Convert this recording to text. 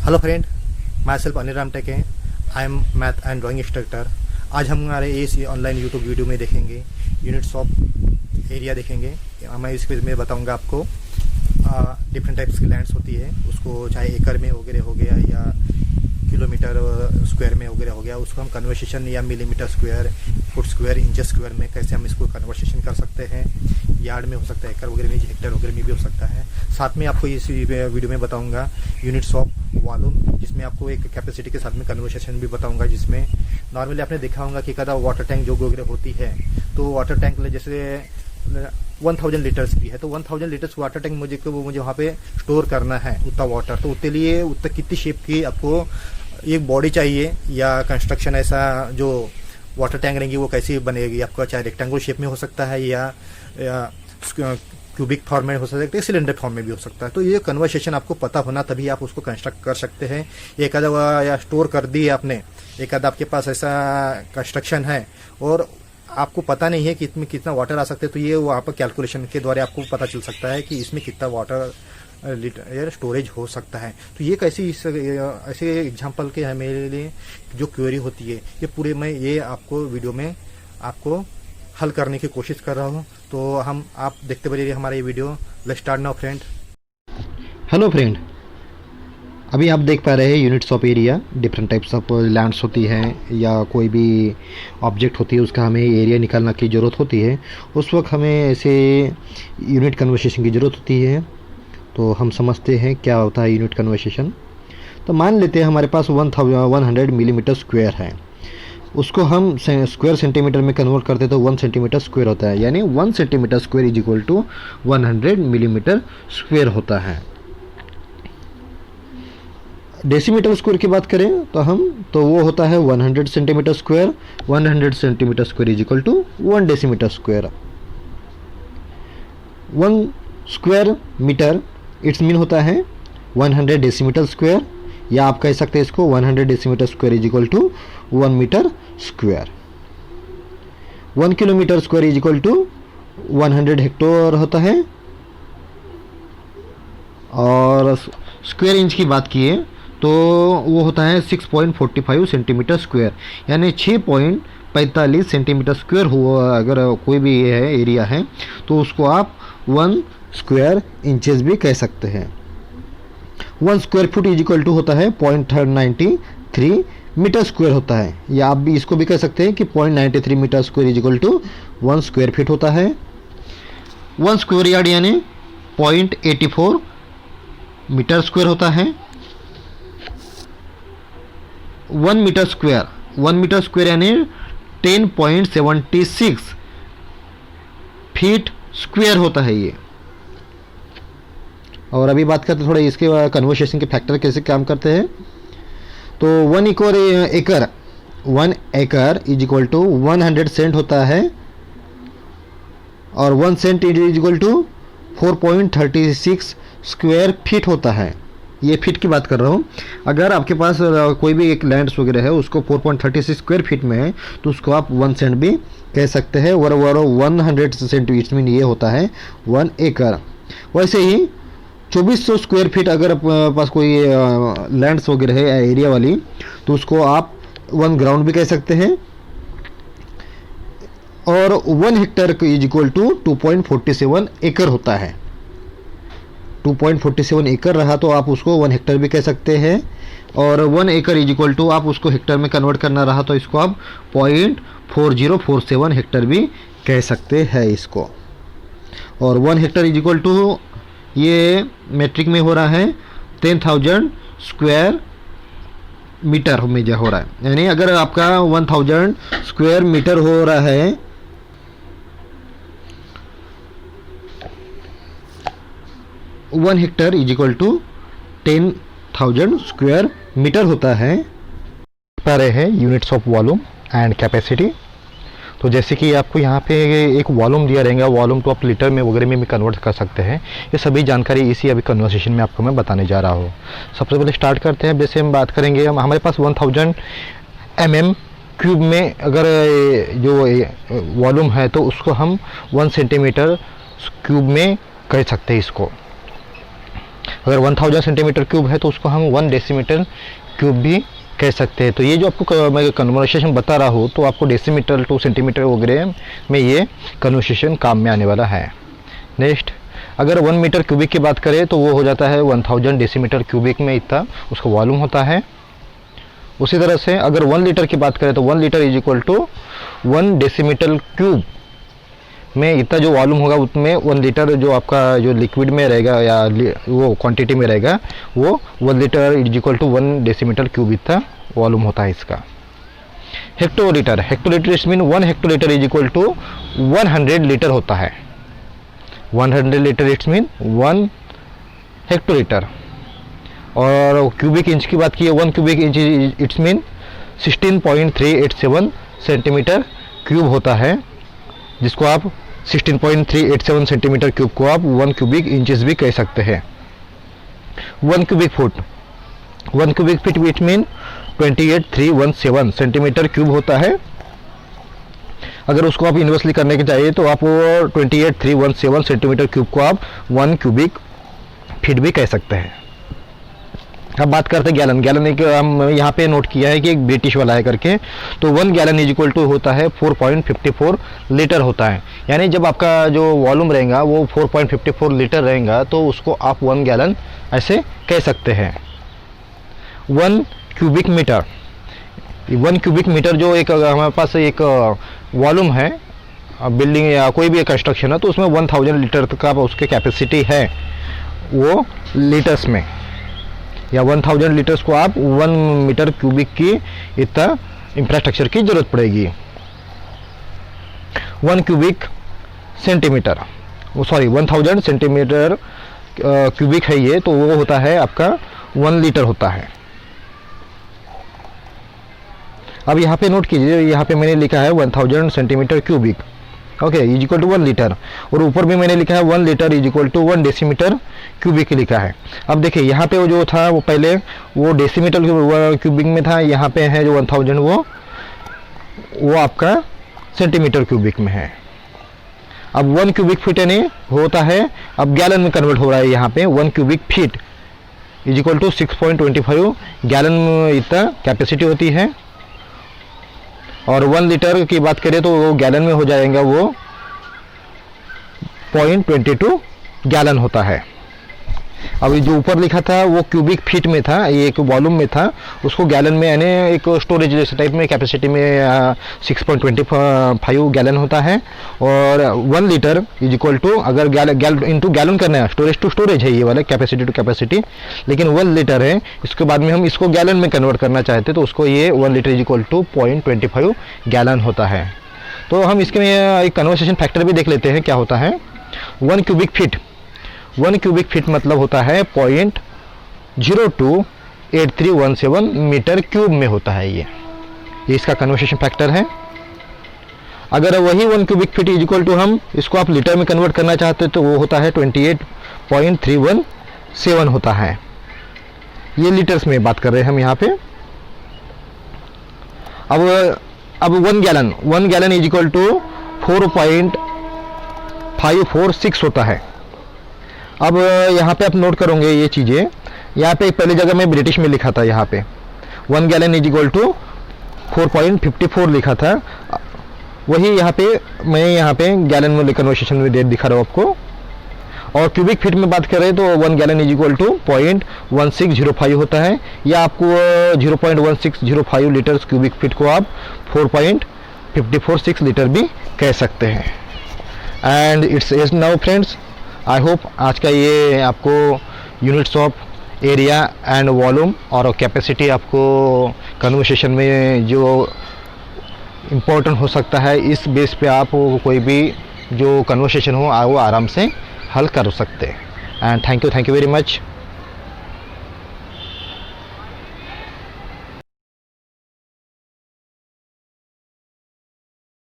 Hello friend, my self Anil Ram Teke. I am math and drawing instructor. आज हम हमारे इस ऑनलाइन यूट्यूब वीडियो में देखेंगे यूनिट्स ऑफ एरिया देखेंगे। मैं इस में बताऊंगा आपको डिफरेंट टाइप्स की लैंड्स होती है, उसको चाहे एकड़ में वगैरह हो गया या किलोमीटर स्क्वायर में वगैरह हो गया, उसको हम कन्वर्सेशन या millimetre square, foot square, inch square में कैसे हम इसको कन्वर्सेशन कर सकते हैं। यार्ड में हो सकता है, एकड़ वगैरह में, हेक्टेयर वगैरह में भी हो सकता है। साथ में आपको इस वीडियो में बताऊंगा यूनिट्स ऑफ वॉल्यूम, जिसमें आपको एक कैपेसिटी के साथ में कन्वर्सेशन भी बताऊंगा। जिसमें नॉर्मली आपने देखा होगा कि कदा वाटर टैंक जो वगैरह होती है, तो वाटर टैंक जैसे 1000 लीटर्स भी है, तो 1000 लीटर्स वाटर टैंक मुझे वहाँ पे स्टोर करना है उतना वाटर, तो उसके लिए उतना कितनी शेप की आपको एक बॉडी चाहिए या कंस्ट्रक्शन ऐसा जो वाटर टैंक रहेंगी वो कैसी बनेगी आपका, चाहे रेक्टेंगुलर शेप में हो सकता है या क्यूबिक फॉर्म में हो सकता है, सिलेंडर फॉर्म में भी हो सकता है। तो ये कन्वर्सेशन आपको पता होना तभी आप उसको कंस्ट्रक्ट कर सकते हैं। एक आधा या स्टोर कर दिए आपने, एक आधा आपके पास ऐसा कंस्ट्रक्शन है और आपको पता नहीं है कि इसमें कितना वाटर आ सकते हैं, तो ये वहाँ पर कैलकुलेशन के द्वारा आपको पता चल सकता है कि इसमें कितना वाटर लीटर स्टोरेज हो सकता है। तो ये कैसी ऐसे एग्जांपल के मेरे लिए जो क्वेरी होती है, ये पूरे मैं ये आपको वीडियो में आपको हल करने की कोशिश कर रहा हूँ। तो आप देखते बने हमारा ये video. Let's start now friend. Hello friend, अभी आप देख पा रहे हैं units of area. Different types of lands होती हैं या कोई भी ऑब्जेक्ट होती है, उसका हमें एरिया निकालना की ज़रूरत होती है। उस वक्त हमें ऐसे यूनिट कन्वर्सेशन की ज़रूरत होती है। तो हम समझते हैं क्या होता है यूनिट कन्वर्सेशन। तो मान लेते हैं हमारे पास 100 मिलीमीटर स्क्वायर है, उसको हम स्क्वायर सेंटीमीटर में कन्वर्ट करते हैं तो 1 सेंटीमीटर स्क्वायर होता है, यानी 1 centimetre square is equal to 100 millimetre square होता है। डेसीमीटर स्क्वायर की बात करें तो वो होता है 100 centimetre square. 100 centimetre square is equal to 1 decimetre square. 1 square metre it's mean होता है 100 डेसीमीटर स्क्वायर, या आप कह सकते हैं इसको 100 decimetre square is equal to 1 metre square. 1 kilometre square is equal to 100 hectare होता है। और स्क्वायर इंच की बात किए तो वो होता है 6.45 सेंटीमीटर स्क्वायर, यानी 6.45 सेंटीमीटर स्क्वायर हुआ। अगर कोई भी है एरिया है तो उसको आप 1 स्क्वायर इंचेस भी कह सकते हैं। 1 square foot is equal to होता है 0.93 मीटर स्क्वायर होता है, या आप भी इसको भी कह सकते हैं कि 0.93 metre square is equal to 1 square feet होता है। 1 स्क्वायर यार्ड यानी 0.84 मीटर स्क्वायर होता है। 1 मीटर स्क्वायर यानी 10.76 फीट स्क्वायर होता है ये। और अभी बात करते हैं थोड़ा इसके कन्वर्सेशन के फैक्टर कैसे काम करते हैं। तो 1 एकड़ इज इक्वल टू 100 सेंट होता है, और 1 cent is equal to 4.36 square feet होता है। ये फीट की बात कर रहा हूँ। अगर आपके पास कोई भी एक लैंड्स वगैरह है उसको 4.36 स्क्वायर फीट में है तो उसको आप 1 सेंट भी कह सकते हैं। और 100 सेंट इट्स मीन ये होता है 1 एकड़। वैसे ही 2400 स्क्वायर फीट अगर पास कोई लैंड्स वगैरह है एरिया वाली, तो उसको आप 1 ग्राउंड भी कह सकते हैं। और 1 हेक्टेयर इज इक्वल टू 2.47 एकड़ होता है। 2.47 एकड़ रहा तो आप उसको 1 हेक्टेयर भी कह सकते हैं। और 1 एकड़ इज इक्वल टू आप उसको हेक्टेयर में कन्वर्ट करना रहा तो इसको आप 0.4047 हेक्टेयर भी कह सकते हैं इसको। और 1 हेक्टेयर इज इक्वल टू ये मेट्रिक में हो रहा है 10,000 स्क्वायर मीटर में जो हो रहा है, यानी अगर आपका 1000 स्क्वायर मीटर हो रहा है, one hectare is equal to 10,000 square metre होता है। पा रहे हैं units of volume and capacity. तो जैसे कि आपको यहाँ पे एक वॉल्यूम दिया रहेगा, वॉल्यूम तो आप लीटर में वगैरह में भी कन्वर्ट कर सकते हैं। ये सभी जानकारी इसी अभी कन्वर्सेशन में आपको मैं बताने जा रहा हूँ। सबसे पहले स्टार्ट करते हैं। जैसे हम बात करेंगे, हमारे पास 1000 mm क्यूब में अगर जो वॉल्यूम है तो उसको हम 1 सेंटीमीटर क्यूब में कह सकते हैं इसको। अगर 1000 सेंटीमीटर क्यूब है तो उसको हम 1 डेसीमीटर क्यूब भी कह सकते हैं। तो ये जो आपको मैं कन्वर्सेशन बता रहा हूँ तो आपको डेसीमीटर टू सेंटीमीटर वगैरह में ये कन्वर्सेशन काम में आने वाला है। नेक्स्ट, अगर 1 मीटर क्यूबिक की बात करें तो वो हो जाता है 1000 डेसीमीटर क्यूबिक में इतना उसका वॉल्यूम होता है। उसी तरह से अगर 1 लीटर की बात करें तो 1 litre is equal to 1 decimetre cube में इतना जो वॉल्यूम होगा उसमें 1 लीटर जो आपका जो लिक्विड में रहेगा या वो क्वांटिटी में रहेगा वो 1 litre is equal to 1 decimetre cube इतना वॉल्यूम होता है इसका। Hectolitre, hectolitre is mean 1 hectolitre is equal to 100 litre होता है। 100 लीटर इट्स मीन 1 हेक्टोलीटर। और क्यूबिक इंच की बात की है, 1 cubic inch it's mean 16.387 centimetre cube होता है, जिसको आप 16.387 सेंटीमीटर क्यूब को आप 1 क्यूबिक इंचेस भी कह सकते हैं। 1 cubic foot, 1 cubic feet it mean 28317 centimetre cube होता है। अगर उसको आप इन्वर्सली करने के चाहिए तो आप 28317 सेंटीमीटर क्यूब को आप 1 क्यूबिक फीट भी कह सकते हैं। अब बात करते हैं गैलन। गैलन एक हम यहाँ पे नोट किया है कि एक ब्रिटिश वाला है करके, तो 1 गैलन इज इक्वल टू होता है 4.54 लीटर होता है। यानी जब आपका जो वॉल्यूम रहेगा वो 4.54 लीटर रहेगा तो उसको आप 1 गैलन ऐसे कह सकते हैं। 1 क्यूबिक मीटर, 1 क्यूबिक मीटर जो एक हमारे पास एक वॉल्यूम है बिल्डिंग या कोई भी कंस्ट्रक्शन है तो उसमें 1000 लीटर तक का उसके कैपेसिटी है वो लीटर्स में, या 1000 लीटर्स को आप 1 मीटर क्यूबिक की इतना इंफ्रास्ट्रक्चर की जरूरत पड़ेगी। 1 cubic centimetre, sorry 1000 centimetre cubic है ये, तो वो होता है आपका 1 लीटर होता है। अब यहाँ पे नोट कीजिए, यहाँ पे मैंने लिखा है 1000 centimetre cubic, okay, is equal to 1 litre, और ऊपर भी मैंने लिखा है 1 litre is equal to 1 decimetre cubic लिखा है। अब देखिए यहाँ पे वो जो था वो पहले वो डेसीमीटर क्यूबिक में था, यहाँ पे है जो 1000 वो आपका सेंटीमीटर क्यूबिक में है। अब 1 क्यूबिक फीट यानी होता है, अब गैलन में कन्वर्ट हो रहा है। यहाँ पे 1 cubic feet is equal to 6.25 gallon इतना कैपेसिटी होती है। और 1 लीटर की बात करें तो वो गैलन में हो जाएगा वो 0.22 गैलन होता है। अब जो ऊपर लिखा था वो क्यूबिक फीट में था, ये एक वॉल्यूम में था, उसको गैलन में यानी एक स्टोरेज जैसे टाइप में कैपेसिटी में 6.25 गैलन होता है। और 1 लीटर इज इक्वल टू, अगर इंटू गैलन करना है, स्टोरेज टू स्टोरेज है ये वाला, कैपेसिटी टू कैपेसिटी, लेकिन 1 लीटर है, इसके बाद में हम इसको गैलन में कन्वर्ट करना चाहते तो उसको ये 1 litre is equal to 0.25 gallon होता है। तो हम इसके में एक कन्वर्सेशन फैक्टर भी देख लेते हैं क्या होता है। 1 क्यूबिक फीट, 1 क्यूबिक फीट मतलब होता है 0.028317 मीटर क्यूब में होता है ये इसका कन्वर्सेशन फैक्टर है। अगर वही 1 cubic feet is equal to हम इसको आप लीटर में कन्वर्ट करना चाहते तो वो होता है 28.317 होता है। ये लीटर्स में बात कर रहे हैं हम यहाँ पे। अब 1 गैलन इज इक्वल टू 4.546 होता है। अब यहाँ पे आप नोट करोगे ये चीज़ें, यहाँ पे पहली जगह में ब्रिटिश में लिखा था, यहाँ पे 1 गैलन इज इक्वल टू 4.54 लिखा था, वही यहाँ पे मैं यहाँ पे गैलन में कन्वर्सेशन में डेट दिखा रहा हूँ आपको। और क्यूबिक फीट में बात करें तो 1 गैलन इज इक्वल टू 0.1605 होता है, या आपको 0.1605 लीटर क्यूबिक फीट को आप 4.546 लीटर भी कह सकते हैं। And it's is now friends, I hope आज का ये आपको units of area and volume और कैपेसिटी आपको कन्वर्सेशन में जो इम्पोर्टेंट हो सकता है, इस बेस पे आप कोई भी जो कन्वर्सेशन हो वो आराम से हल कर सकते हैं। And thank you very much.